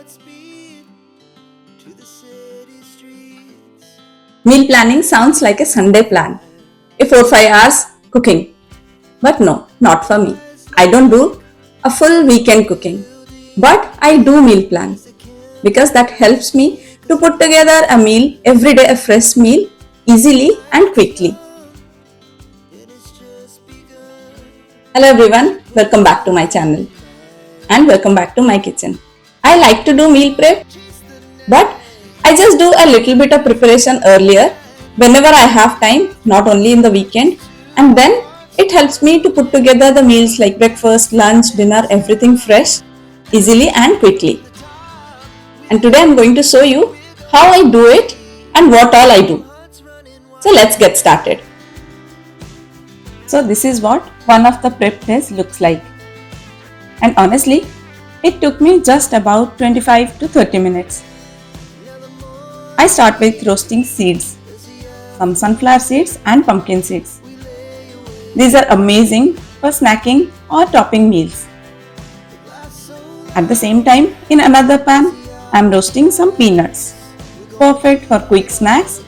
Godspeed to the city streets. Meal planning sounds like a Sunday plan. A 4-5 hours cooking. But no, not for me. I don't do a full weekend cooking. But I do meal plan because that helps me to put together a meal every day, a fresh meal easily and quickly. Hello everyone, welcome back to my channel and welcome back to my kitchen. I like to do meal prep, but I just do a little bit of preparation earlier whenever I have time, not only in the weekend, and then it helps me to put together the meals like breakfast, lunch, dinner, everything fresh, easily and quickly. And today I'm going to show you how I do it and what all I do. So let's get started. So this is what one of the prep days looks like. And honestly, it took me just about 25 to 30 minutes. I start with roasting seeds, some sunflower seeds and pumpkin seeds. These are amazing for snacking or topping meals. At the same time, in another pan, I am roasting some peanuts, perfect for quick snacks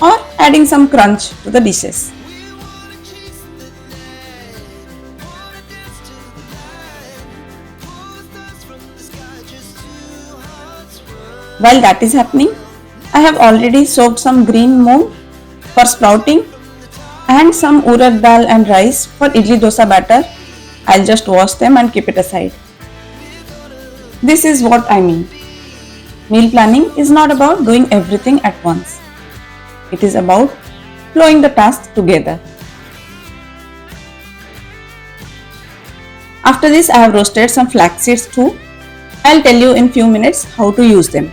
or adding some crunch to the dishes. While that is happening, I have already soaked some green moong for sprouting and some urad dal and rice for idli dosa batter. I'll just wash them and keep it aside. This is what I mean. Meal planning is not about doing everything at once. It is about flowing the tasks together. After this, I have roasted some flax seeds too. I'll tell you in few minutes how to use them.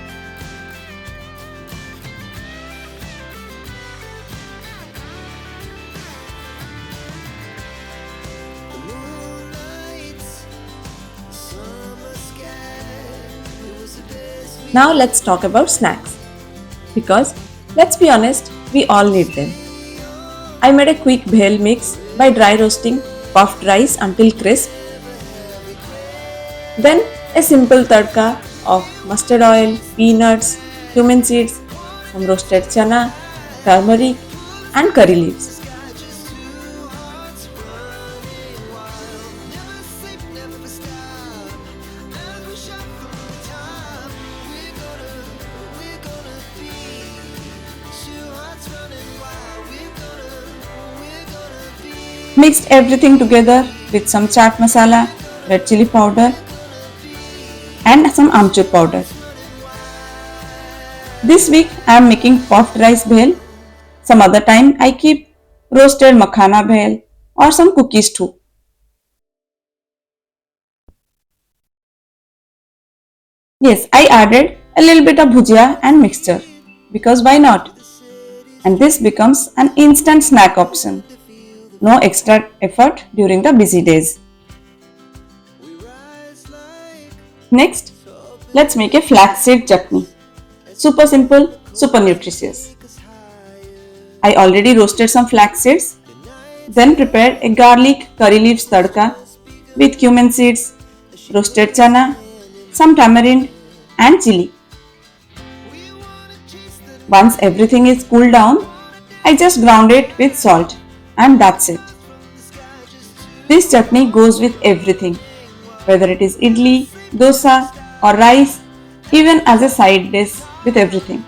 Now let's talk about snacks. Because let's be honest, we all need them. I made a quick bhel mix by dry roasting puffed rice until crisp. Then a simple tadka of mustard oil, peanuts, cumin seeds, some roasted chana, turmeric and curry leaves. Mixed everything together with some chaat masala, red chili powder and some amchur powder. This week I am making puffed rice bhel. Some other time I keep roasted makhana bhel or some cookies too. Yes, I added a little bit of bhujia and mixture because why not? And this becomes an instant snack option. No extra effort during the busy days. Next, let's make a flaxseed chutney. Super simple, super nutritious. I already roasted some flax seeds, then prepared a garlic curry leaves tadka with cumin seeds, roasted chana, some tamarind and chili. Once everything is cooled down, I just ground it with salt. And that's it. This chutney goes with everything, whether it is idli, dosa or rice, even as a side dish with everything.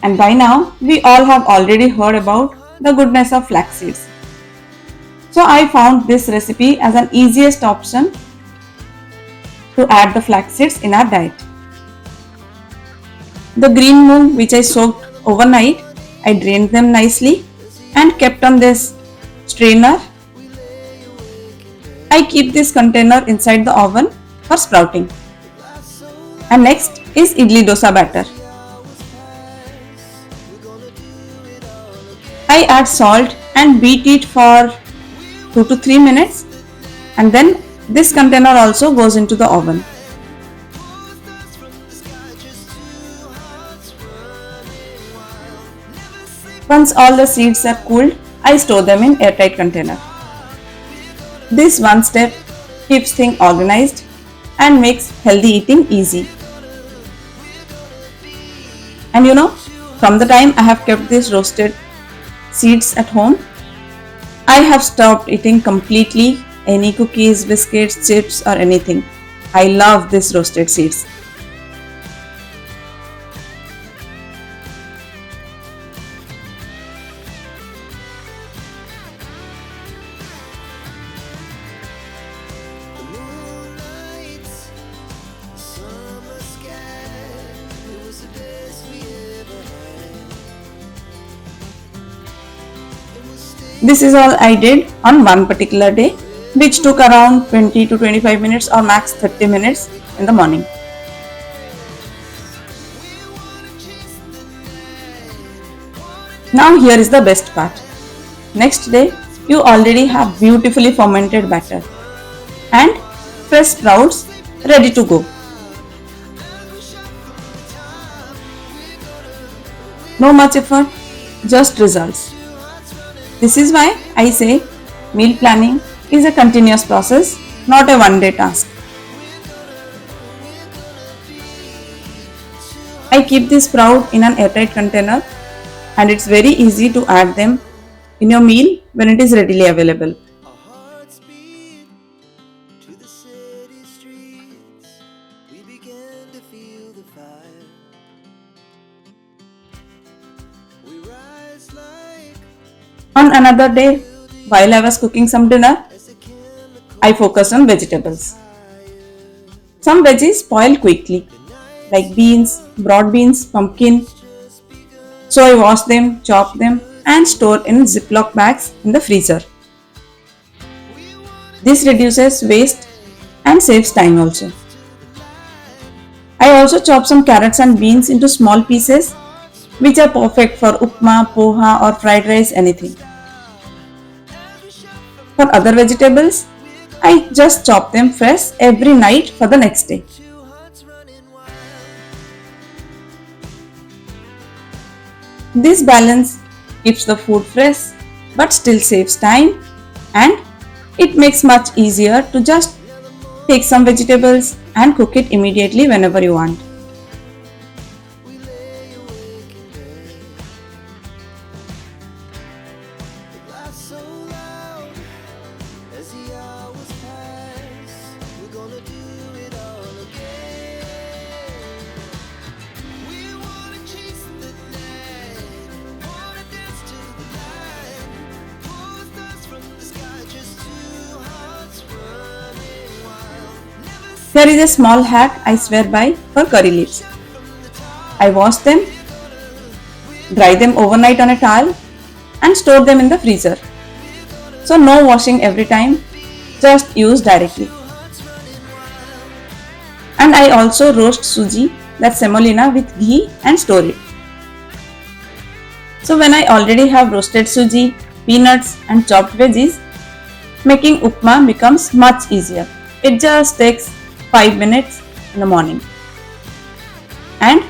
And by now, we all have already heard about the goodness of flax seeds. So I found this recipe as an easiest option to add the flax seeds in our diet. The green moong which I soaked overnight, I drained them nicely and kept on this strainer. I keep this container inside the oven for sprouting. And next is idli dosa batter. I add salt and beat it for 2 to 3 minutes and then this container also goes into the oven. Once all the seeds are cooled, I store them in airtight container. This one step keeps things organized and makes healthy eating easy. And from the time I have kept these roasted seeds at home, I have stopped eating completely any cookies, biscuits, chips, or anything. I love these roasted seeds. The moonlight, summer sky, it was the best we ever had. And we'll stay This is all I did on one particular day, which took around 20 to 25 minutes or max 30 minutes in the morning. Now here is the best part. Next day, you already have beautifully fermented batter and fresh sprouts ready to go. No much effort, just results. This is why I say meal planning is a continuous process, not a one day task. I keep this sprout in an airtight container and it's very easy to add them in your meal when it is readily available. our hearts beat to the city streets. We began to feel the fire. We rise like On another day, while I was cooking some dinner, as a chemical I focused on vegetables. Some veggies spoil quickly, like beans, broad beans, pumpkin. So I wash them, chop them, and store in Ziploc bags in the freezer. This reduces waste and saves time also. I also chop some carrots and beans into small pieces, which are perfect for upma, poha, or fried rice, anything. For other vegetables, I just chop them fresh every night for the next day. two hearts running wild. This balance keeps the food fresh but still saves time, and it makes much easier to just take some vegetables and cook it immediately whenever you want. We lay awake in bed. It laughs so loud as the hours pass. We're gonna do it all again. We wanna chase the night, wanna dance to the light. Pull stars from the sky, just two hearts running wild. Never Here is a small hack I swear by for curry leaves. I wash them, dry them overnight on a towel, and store them in the freezer. So no washing every time, just use directly. And I also roast suji, that's semolina, with ghee and store it. So when I already have roasted suji, peanuts and chopped veggies, making upma becomes much easier. It just takes 5 minutes in the morning. And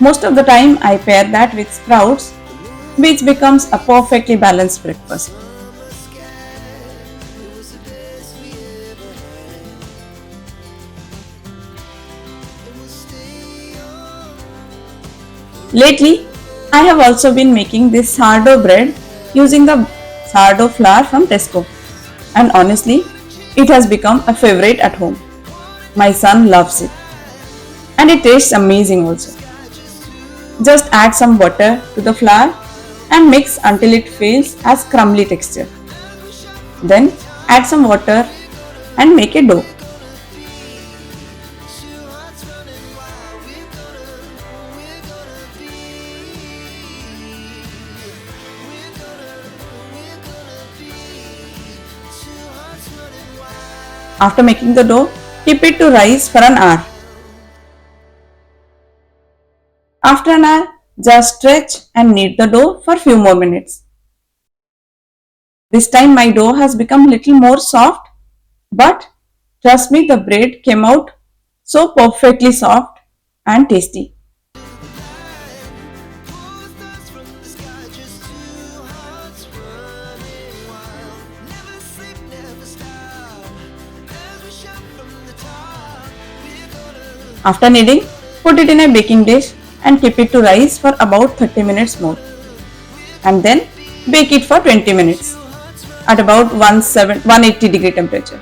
most of the time I pair that with sprouts, which becomes a perfectly balanced breakfast. Lately, I have also been making this sourdough bread using the sourdough flour from Tesco. And honestly, it has become a favorite at home. My son loves it. And it tastes amazing also. Just add some butter to the flour and mix until it feels as crumbly texture. Then add some water and make a dough. After making the dough, keep it to rise for an hour. After an hour, just stretch and knead the dough for few more minutes. This time my dough has become little more soft, but trust me, the bread came out so perfectly soft and tasty. After kneading, put it in a baking dish and keep it to rise for about 30 minutes more. And then bake it for 20 minutes at about 180 degree temperature.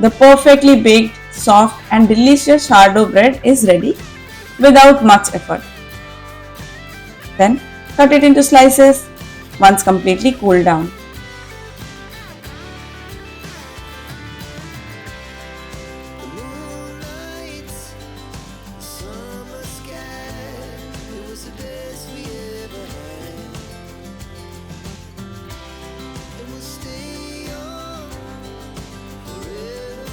The perfectly baked, soft and delicious sourdough bread is ready without much effort. Then cut it into slices once completely cooled down. The moonlight, summer sky, it was the best we ever had. And we'll stay on forever.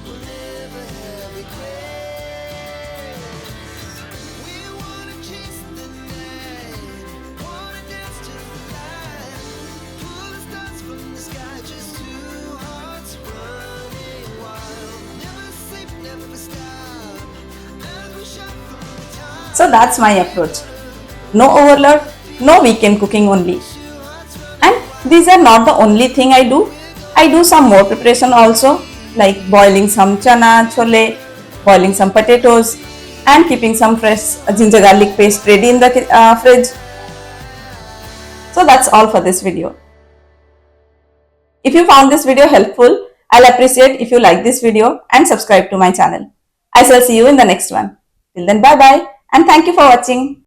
We'll never have regrets. We wanna chase the night, wanna dance to the light, pull the stars from the sky, just two hearts running wild. Never sleep, never stop, as we shot from the top. So that's my approach. No overload, no weekend cooking only. And these are not the only thing I do. I do some more preparation also, like boiling some chana, chole, boiling some potatoes, and keeping some fresh ginger garlic paste ready in the fridge. So that's all for this video. If you found this video helpful, I'll appreciate if you like this video and subscribe to my channel. I shall see you in the next one. Till then, bye bye and thank you for watching.